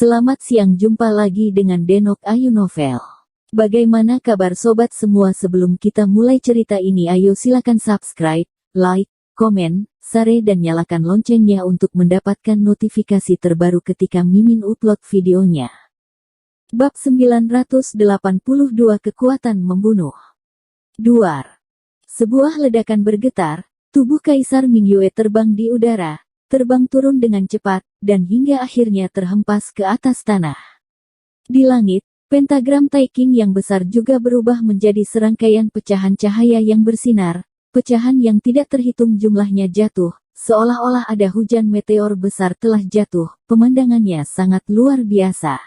Selamat siang, jumpa lagi dengan Denok Ayu Novel. Bagaimana kabar sobat semua? Sebelum kita mulai cerita ini, ayo silakan subscribe, like, komen, share dan nyalakan loncengnya untuk mendapatkan notifikasi terbaru ketika Mimin upload videonya. Bab 982, Kekuatan Membunuh. Duar. Sebuah ledakan bergetar, tubuh Kaisar Mingyue terbang di udara, terbang turun dengan cepat, dan hingga akhirnya terhempas ke atas tanah. Di langit, pentagram Taiking yang besar juga berubah menjadi serangkaian pecahan cahaya yang bersinar, pecahan yang tidak terhitung jumlahnya jatuh, seolah-olah ada hujan meteor besar telah jatuh, pemandangannya sangat luar biasa.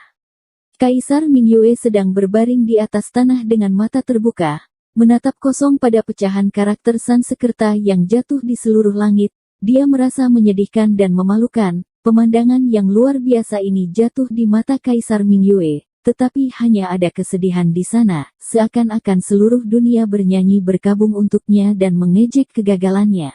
Kaisar Mingyue sedang berbaring di atas tanah dengan mata terbuka, menatap kosong pada pecahan karakter Sansekerta yang jatuh di seluruh langit. Dia merasa menyedihkan dan memalukan, pemandangan yang luar biasa ini jatuh di mata Kaisar Mingyue, tetapi hanya ada kesedihan di sana, seakan-akan seluruh dunia bernyanyi berkabung untuknya dan mengejek kegagalannya.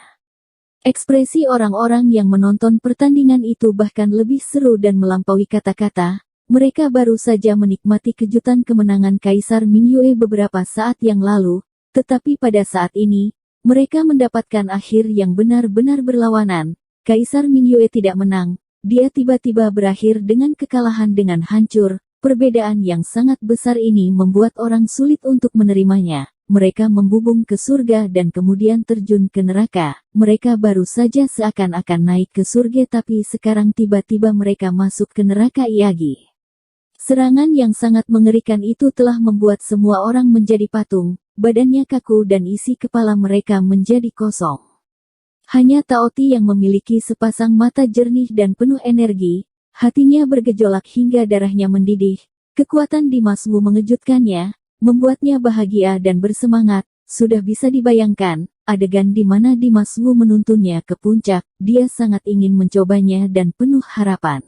Ekspresi orang-orang yang menonton pertandingan itu bahkan lebih seru dan melampaui kata-kata. Mereka baru saja menikmati kejutan kemenangan Kaisar Mingyue beberapa saat yang lalu, tetapi pada saat ini, mereka mendapatkan akhir yang benar-benar berlawanan. Kaisar Mingyue tidak menang, dia tiba-tiba berakhir dengan kekalahan dengan hancur. Perbedaan yang sangat besar ini membuat orang sulit untuk menerimanya. Mereka membubung ke surga dan kemudian terjun ke neraka. Mereka baru saja seakan-akan naik ke surga, tapi sekarang tiba-tiba mereka masuk ke neraka Iyagi. Serangan yang sangat mengerikan itu telah membuat semua orang menjadi patung, badannya kaku dan isi kepala mereka menjadi kosong. Hanya Taoti yang memiliki sepasang mata jernih dan penuh energi, hatinya bergejolak hingga darahnya mendidih. Kekuatan Dimas Wu mengejutkannya, membuatnya bahagia dan bersemangat. Sudah bisa dibayangkan, adegan di mana Dimas Wu menuntunnya ke puncak, dia sangat ingin mencobanya dan penuh harapan.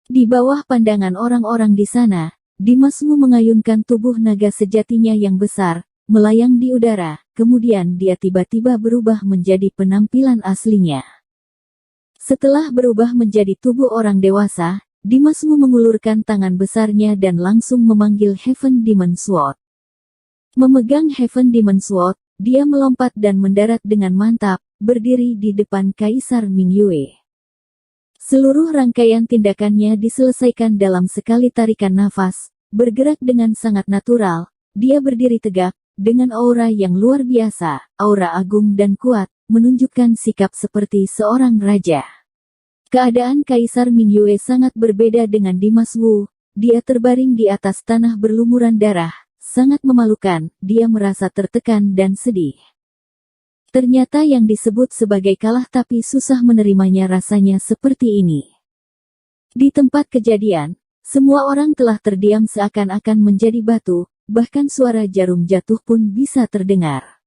Di bawah pandangan orang-orang di sana, Dimas Wu mengayunkan tubuh naga sejatinya yang besar, melayang di udara, kemudian dia tiba-tiba berubah menjadi penampilan aslinya. Setelah berubah menjadi tubuh orang dewasa, Dimas Wu mengulurkan tangan besarnya dan langsung memanggil Heaven Demon Sword. Memegang Heaven Demon Sword, dia melompat dan mendarat dengan mantap, berdiri di depan Kaisar Mingyue. Seluruh rangkaian tindakannya diselesaikan dalam sekali tarikan nafas, bergerak dengan sangat natural. Dia berdiri tegak, dengan aura yang luar biasa, aura agung dan kuat, menunjukkan sikap seperti seorang raja. Keadaan Kaisar Mingyue sangat berbeda dengan Dimas Wu. Dia terbaring di atas tanah berlumuran darah, sangat memalukan. Dia merasa tertekan dan sedih. Ternyata yang disebut sebagai kalah tapi susah menerimanya rasanya seperti ini. Di tempat kejadian, semua orang telah terdiam seakan-akan menjadi batu, bahkan suara jarum jatuh pun bisa terdengar.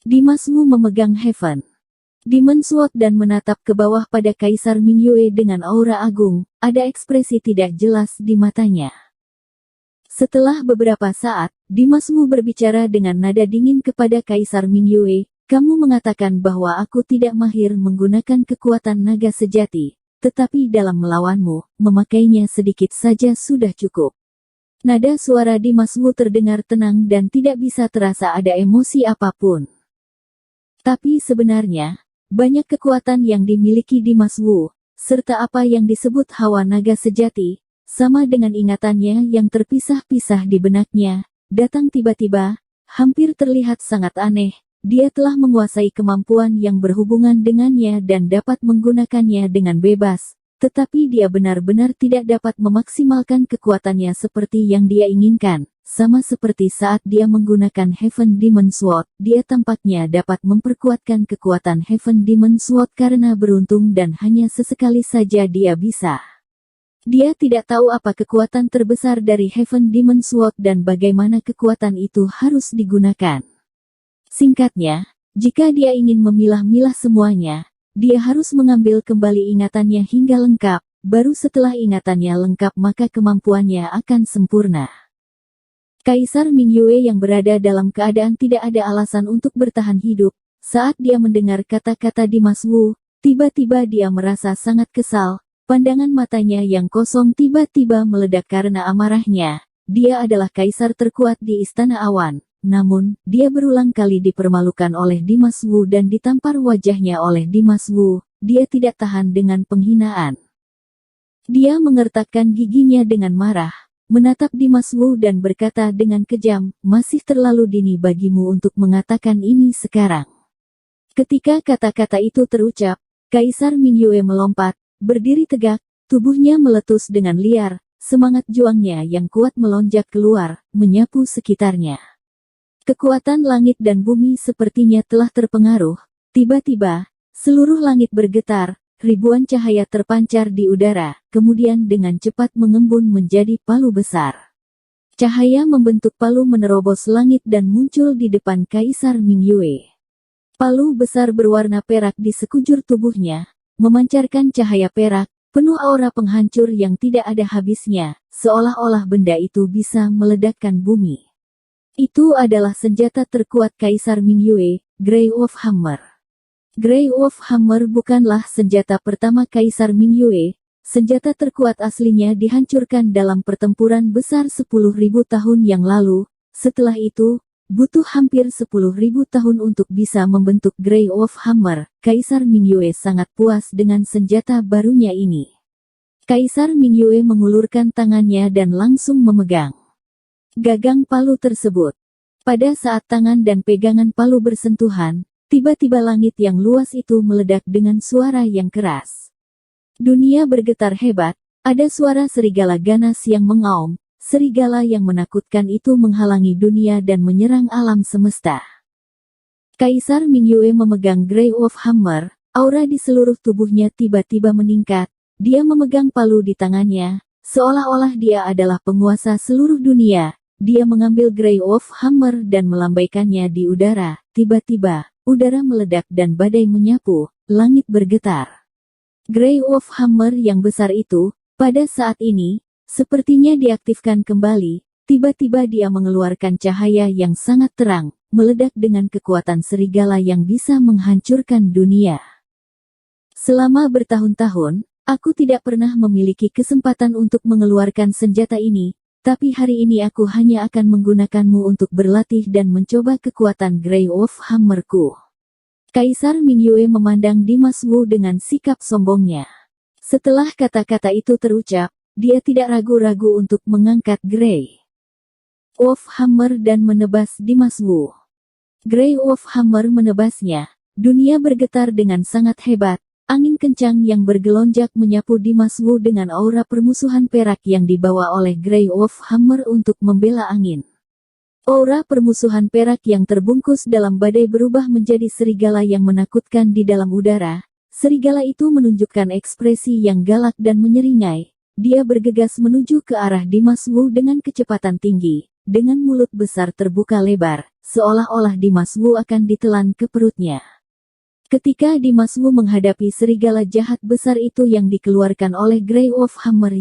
Dimas Wu memegang Heaven Demon Sword dan menatap ke bawah pada Kaisar Mingyue dengan aura agung, ada ekspresi tidak jelas di matanya. Setelah beberapa saat, Dimas Wu berbicara dengan nada dingin kepada Kaisar Mingyue. Kamu mengatakan bahwa aku tidak mahir menggunakan kekuatan naga sejati, tetapi dalam melawanmu, memakainya sedikit saja sudah cukup. Nada suara Dimas Wu terdengar tenang dan tidak bisa terasa ada emosi apapun. Tapi sebenarnya, banyak kekuatan yang dimiliki Dimas Wu, serta apa yang disebut hawa naga sejati, sama dengan ingatannya yang terpisah-pisah di benaknya, datang tiba-tiba, hampir terlihat sangat aneh. Dia telah menguasai kemampuan yang berhubungan dengannya dan dapat menggunakannya dengan bebas, tetapi dia benar-benar tidak dapat memaksimalkan kekuatannya seperti yang dia inginkan. Sama seperti saat dia menggunakan Heaven Demon Sword, dia tampaknya dapat memperkuatkan kekuatan Heaven Demon Sword karena beruntung dan hanya sesekali saja dia bisa. Dia tidak tahu apa kekuatan terbesar dari Heaven Demon Sword dan bagaimana kekuatan itu harus digunakan. Singkatnya, jika dia ingin memilah-milah semuanya, dia harus mengambil kembali ingatannya hingga lengkap, baru setelah ingatannya lengkap maka kemampuannya akan sempurna. Kaisar Mingyue yang berada dalam keadaan tidak ada alasan untuk bertahan hidup, saat dia mendengar kata-kata Dimas Wu, tiba-tiba dia merasa sangat kesal. Pandangan matanya yang kosong tiba-tiba meledak karena amarahnya. Dia adalah kaisar terkuat di Istana Awan. Namun, dia berulang kali dipermalukan oleh Dimas Wu dan ditampar wajahnya oleh Dimas Wu. Dia tidak tahan dengan penghinaan. Dia mengertakkan giginya dengan marah, menatap Dimas Wu dan berkata dengan kejam, "Masih terlalu dini bagimu untuk mengatakan ini sekarang." Ketika kata-kata itu terucap, Kaisar Mingyue melompat, berdiri tegak, tubuhnya meletus dengan liar, semangat juangnya yang kuat melonjak keluar, menyapu sekitarnya. Kekuatan langit dan bumi sepertinya telah terpengaruh. Tiba-tiba, seluruh langit bergetar, ribuan cahaya terpancar di udara, kemudian dengan cepat mengembun menjadi palu besar. Cahaya membentuk palu menerobos langit dan muncul di depan Kaisar Mingyue. Palu besar berwarna perak di sekujur tubuhnya, memancarkan cahaya perak, penuh aura penghancur yang tidak ada habisnya, seolah-olah benda itu bisa meledakkan bumi. Itu adalah senjata terkuat Kaisar Mingyue, Grey Wolf Hammer. Grey Wolf Hammer bukanlah senjata pertama Kaisar Mingyue. Senjata terkuat aslinya dihancurkan dalam pertempuran besar 10.000 tahun yang lalu. Setelah itu, butuh hampir 10.000 tahun untuk bisa membentuk Grey Wolf Hammer. Kaisar Mingyue sangat puas dengan senjata barunya ini. Kaisar Mingyue mengulurkan tangannya dan langsung memegang gagang palu tersebut. Pada saat tangan dan pegangan palu bersentuhan, tiba-tiba langit yang luas itu meledak dengan suara yang keras. Dunia bergetar hebat, ada suara serigala ganas yang mengaum. Serigala yang menakutkan itu menghalangi dunia dan menyerang alam semesta. Kaisar Mingyue memegang Grey Wolf Hammer, aura di seluruh tubuhnya tiba-tiba meningkat. Dia memegang palu di tangannya, seolah-olah dia adalah penguasa seluruh dunia. Dia mengambil Grey Wolf Hammer dan melambaikannya di udara. Tiba-tiba, udara meledak dan badai menyapu, langit bergetar. Grey Wolf Hammer yang besar itu, pada saat ini, sepertinya diaktifkan kembali, tiba-tiba dia mengeluarkan cahaya yang sangat terang, meledak dengan kekuatan serigala yang bisa menghancurkan dunia. Selama bertahun-tahun, aku tidak pernah memiliki kesempatan untuk mengeluarkan senjata ini, tapi hari ini aku hanya akan menggunakanmu untuk berlatih dan mencoba kekuatan Grey Wolf Hammerku. Kaisar Mingyue memandang Dimas Wu dengan sikap sombongnya. Setelah kata-kata itu terucap, dia tidak ragu-ragu untuk mengangkat Grey Wolf Hammer dan menebas Dimas Wu. Grey Wolf Hammer menebasnya. Dunia bergetar dengan sangat hebat. Angin kencang yang bergelonjak menyapu Dimas Wu dengan aura permusuhan perak yang dibawa oleh Grey Wolf Hammer untuk membela angin. Aura permusuhan perak yang terbungkus dalam badai berubah menjadi serigala yang menakutkan di dalam udara. Serigala itu menunjukkan ekspresi yang galak dan menyeringai. Dia bergegas menuju ke arah Dimas Wu dengan kecepatan tinggi, dengan mulut besar terbuka lebar, seolah-olah Dimas Wu akan ditelan ke perutnya. Ketika Dimas Wu menghadapi serigala jahat besar itu yang dikeluarkan oleh Grey Wolf Hammer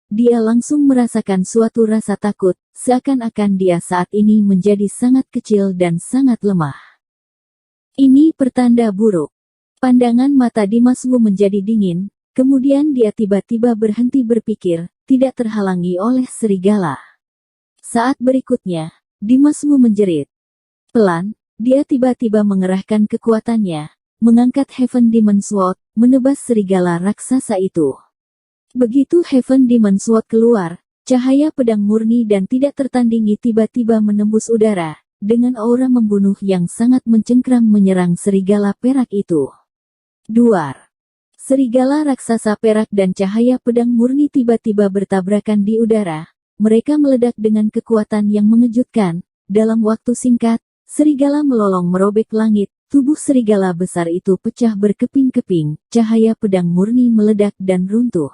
dia langsung merasakan suatu rasa takut, seakan-akan dia saat ini menjadi sangat kecil dan sangat lemah. Ini pertanda buruk. Pandangan mata Dimas Wu menjadi dingin. Kemudian dia tiba-tiba berhenti berpikir, tidak terhalangi oleh serigala. Saat berikutnya, Dimas Wu menjerit. Pelan, dia tiba-tiba mengerahkan kekuatannya, mengangkat Heaven Demon Sword, menebas serigala raksasa itu. Begitu Heaven Demon Sword keluar, cahaya pedang murni dan tidak tertandingi tiba-tiba menembus udara, dengan aura membunuh yang sangat mencengkram menyerang serigala perak itu. Duar. Serigala raksasa perak dan cahaya pedang murni tiba-tiba bertabrakan di udara. Mereka meledak dengan kekuatan yang mengejutkan. Dalam waktu singkat, serigala melolong merobek langit. Tubuh serigala besar itu pecah berkeping-keping. Cahaya pedang murni meledak dan runtuh.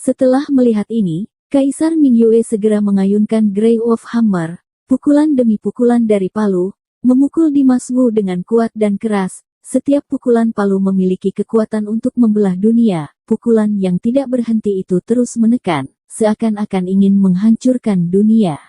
Setelah melihat ini, Kaisar Mingyue segera mengayunkan Grey Wolf Hammer. Pukulan demi pukulan dari palu, memukul Dimas Wu dengan kuat dan keras. Setiap pukulan palu memiliki kekuatan untuk membelah dunia. Pukulan yang tidak berhenti itu terus menekan, seakan-akan ingin menghancurkan dunia.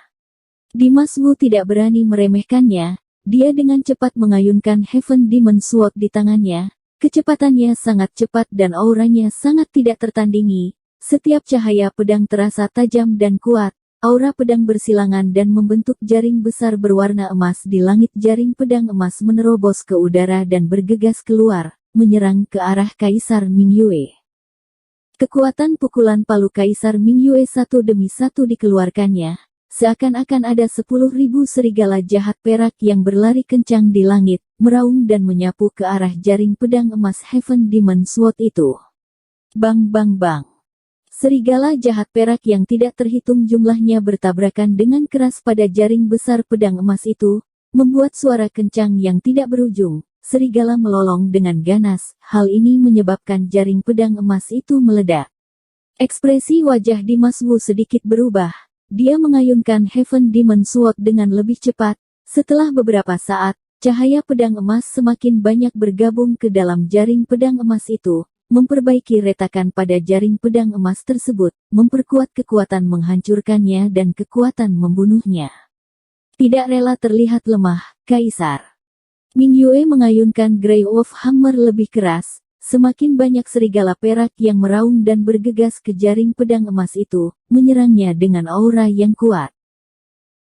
Dimas Wu tidak berani meremehkannya. Dia dengan cepat mengayunkan Heaven Demon Sword di tangannya. Kecepatannya sangat cepat dan auranya sangat tidak tertandingi. Setiap cahaya pedang terasa tajam dan kuat. Aura pedang bersilangan dan membentuk jaring besar berwarna emas di langit. Jaring pedang emas menerobos ke udara dan bergegas keluar, menyerang ke arah Kaisar Mingyue. Kekuatan pukulan palu Kaisar Mingyue satu demi satu dikeluarkannya. Seakan-akan ada 10.000 serigala jahat perak yang berlari kencang di langit, meraung dan menyapu ke arah jaring pedang emas Heaven Demon Sword itu. Bang bang bang. Serigala jahat perak yang tidak terhitung jumlahnya bertabrakan dengan keras pada jaring besar pedang emas itu, membuat suara kencang yang tidak berujung. Serigala melolong dengan ganas, hal ini menyebabkan jaring pedang emas itu meledak. Ekspresi wajah Dimas Wu sedikit berubah. Dia mengayunkan Heaven Demon Sword dengan lebih cepat. Setelah beberapa saat, cahaya pedang emas semakin banyak bergabung ke dalam jaring pedang emas itu, memperbaiki retakan pada jaring pedang emas tersebut, memperkuat kekuatan menghancurkannya dan kekuatan membunuhnya. Tidak rela terlihat lemah, Kaisar Mingyue mengayunkan Grey Wolf Hammer lebih keras. Semakin banyak serigala perak yang meraung dan bergegas ke jaring pedang emas itu, menyerangnya dengan aura yang kuat.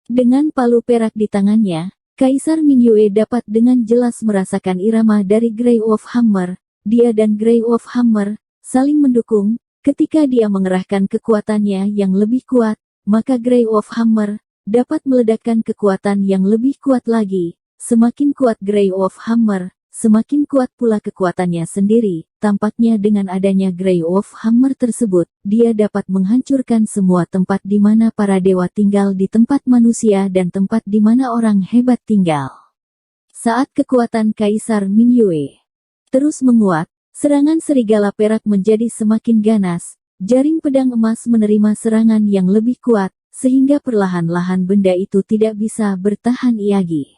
Dengan palu perak di tangannya, Kaisar Mingyue dapat dengan jelas merasakan irama dari Grey Wolf Hammer. Dia dan Grey Wolf Hammer saling mendukung. Ketika dia mengerahkan kekuatannya yang lebih kuat, maka Grey Wolf Hammer dapat meledakkan kekuatan yang lebih kuat lagi. Semakin kuat Grey Wolf Hammer, semakin kuat pula kekuatannya sendiri. Tampaknya dengan adanya Grey Wolf Hammer tersebut, dia dapat menghancurkan semua tempat di mana para dewa tinggal, di tempat manusia dan tempat di mana orang hebat tinggal. Saat kekuatan Kaisar Mingyue terus menguat, serangan serigala perak menjadi semakin ganas. Jaring pedang emas menerima serangan yang lebih kuat, sehingga perlahan-lahan benda itu tidak bisa bertahan lagi.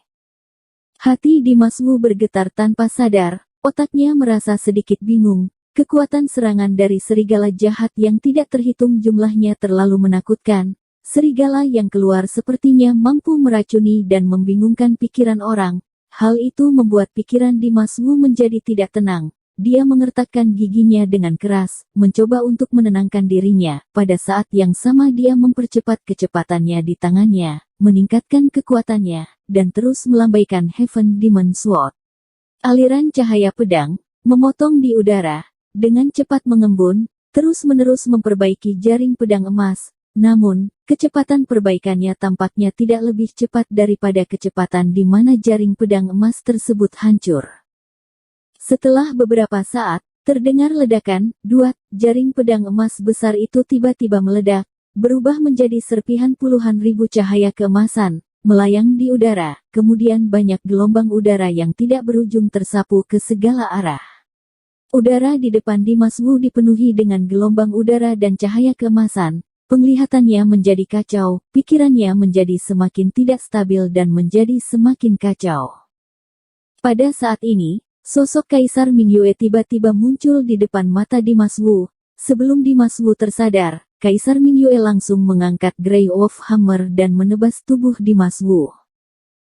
Hati Dimas Wu bergetar tanpa sadar, otaknya merasa sedikit bingung. Kekuatan serangan dari serigala jahat yang tidak terhitung jumlahnya terlalu menakutkan. Serigala yang keluar sepertinya mampu meracuni dan membingungkan pikiran orang. Hal itu membuat pikiran Dimas Wu menjadi tidak tenang. Dia mengertakkan giginya dengan keras, mencoba untuk menenangkan dirinya. Pada saat yang sama dia mempercepat kecepatannya di tangannya, meningkatkan kekuatannya, dan terus melambaikan Heaven Demon Sword. Aliran cahaya pedang memotong di udara, dengan cepat mengembun, terus-menerus memperbaiki jaring pedang emas. Namun, kecepatan perbaikannya tampaknya tidak lebih cepat daripada kecepatan di mana jaring pedang emas tersebut hancur. Setelah beberapa saat, terdengar ledakan. Duat, jaring pedang emas besar itu tiba-tiba meledak, berubah menjadi serpihan puluhan ribu cahaya keemasan, melayang di udara. Kemudian banyak gelombang udara yang tidak berujung tersapu ke segala arah. Udara di depan Dimas Wu dipenuhi dengan gelombang udara dan cahaya keemasan. Penglihatannya menjadi kacau, pikirannya menjadi semakin tidak stabil dan menjadi semakin kacau. Pada saat ini, sosok Kaisar Mingyue tiba-tiba muncul di depan mata Dimas Wu. Sebelum Dimas Wu tersadar, Kaisar Mingyue langsung mengangkat Grey Wolf Hammer dan menebas tubuh Dimas Wu.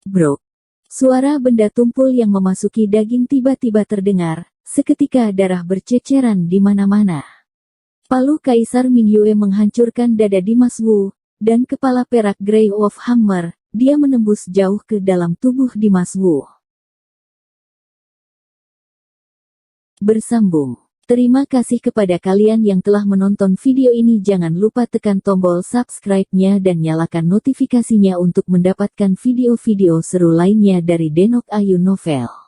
Brok! Suara benda tumpul yang memasuki daging tiba-tiba terdengar. Seketika darah berceceran di mana-mana. Palu Kaisar Mingyue menghancurkan dada Dimas Wu, dan kepala perak Grey Wolf Hammer, dia menembus jauh ke dalam tubuh Dimas Wu. Bersambung. Terima kasih kepada kalian yang telah menonton video ini. Jangan lupa tekan tombol subscribe-nya dan nyalakan notifikasinya untuk mendapatkan video-video seru lainnya dari Denok Ayu Novel.